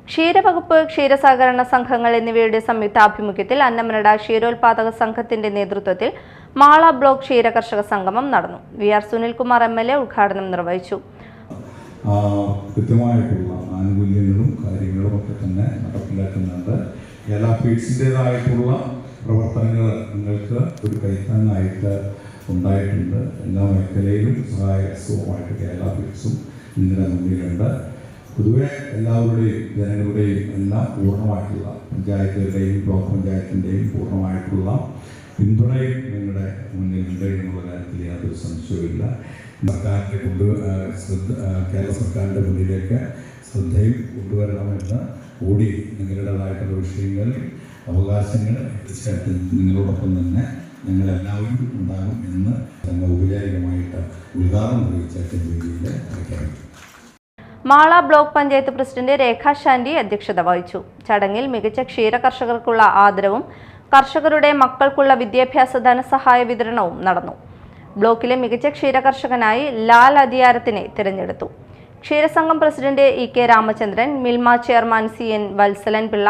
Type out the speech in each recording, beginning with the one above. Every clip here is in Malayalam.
ക്ഷീരവകുപ്പ്, ക്ഷീരസഹകരണ സംഘങ്ങൾ എന്നിവയുടെ സംയുക്താഭിമുഖ്യത്തിൽ അന്നമനട ക്ഷീരോത്പാദക സംഘത്തിന്റെ നേതൃത്വത്തിൽ മാള ബ്ലോക്ക് ക്ഷീരകർഷക സംഗമം നടന്നു. വി.ആർ. സുനിൽകുമാർ MLA ഉദ്ഘാടനം നിർവഹിച്ചു. കൃത്യമായിട്ടുള്ള ആനുകൂല്യങ്ങളും കാര്യങ്ങളും ഒക്കെ തന്നെ നടപ്പിലാക്കുന്നുണ്ട്. കേരള ഫീഡ്സിൻ്റെതായിട്ടുള്ള പ്രവർത്തനങ്ങൾ നിങ്ങൾക്ക് ഒരു കൈത്താങ്ങായിട്ട് ഉണ്ടായിട്ടുണ്ട്. എല്ലാ മേഖലയിലും സഹായകരമായിട്ട് കേരള ഫീഡ്സും നിങ്ങളുടെ മുന്നിലുണ്ട്. പൊതുവെ എല്ലാവരുടെയും ജനങ്ങളുടെയും എല്ലാം പൂർണ്ണമായിട്ടുള്ള പഞ്ചായത്തുകളുടെയും ബ്ലോക്ക് പഞ്ചായത്തിൻ്റെയും പൂർണ്ണമായിട്ടുള്ള പിന്തുണയും നിങ്ങളുടെ മുന്നിലുണ്ട് എന്നുള്ള കാര്യത്തിൽ യാതൊരു സംശയവുമില്ല. കേരള സർക്കാരിൻ്റെ മുന്നിലേക്ക് ശ്രദ്ധയും കൊണ്ടുവരണമെന്ന് കൂടി നിങ്ങളുടേതായിട്ടുള്ള വിഷയങ്ങൾ, അവകാശങ്ങൾ തീർച്ചയായിട്ടും നിങ്ങളോടൊപ്പം തന്നെ ഞങ്ങളെല്ലാവരും ഉണ്ടാകും എന്ന് ഞങ്ങൾ ഔപചാരികമായിട്ട് ഉദ്ഘാടനം നിർവഹിച്ച രീതിയിൽ പ്രഖ്യാപിക്കും. മാള ബ്ലോക്ക് പഞ്ചായത്ത് പ്രസിഡന്റ് രേഖ ശാന്തി അധ്യക്ഷത വഹിച്ചു. ചടങ്ങിൽ മികച്ച ക്ഷീര കർഷകർക്കുള്ള ആദരവും കർഷകരുടെ മക്കൾക്കുള്ള വിദ്യാഭ്യാസ ധനസഹായ വിതരണവും നടന്നു. ബ്ലോക്കിലെ മികച്ച ക്ഷീര കർഷകനായി ലാൽ അധികാരത്തിനെ തിരഞ്ഞെടുത്തു. ക്ഷീരസംഘം president E.K. Ramachandran, Milma chairman CN Vatsalan Pillai,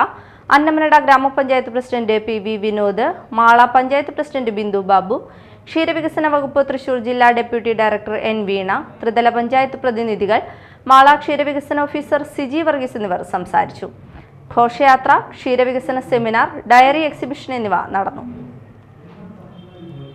Annamanada ഗ്രാമപഞ്ചായത്ത് president PV Vinod, Mala panchayat president Bindu Babu, ക്ഷീരവികസന വകുപ്പ് തൃശൂർ ജില്ലാ ഡെപ്യൂട്ടി ഡയറക്ടർ N. വീണ, ത്രിതല പഞ്ചായത്ത് പ്രതിനിധികൾ, മാള ക്ഷീരവികസന ഓഫീസർ സിജി വർഗീസ് എന്നിവർ സംസാരിച്ചു. ഘോഷയാത്ര, ക്ഷീരവികസന സെമിനാർ, ഡയറി എക്സിബിഷൻ എന്നിവ നടന്നു.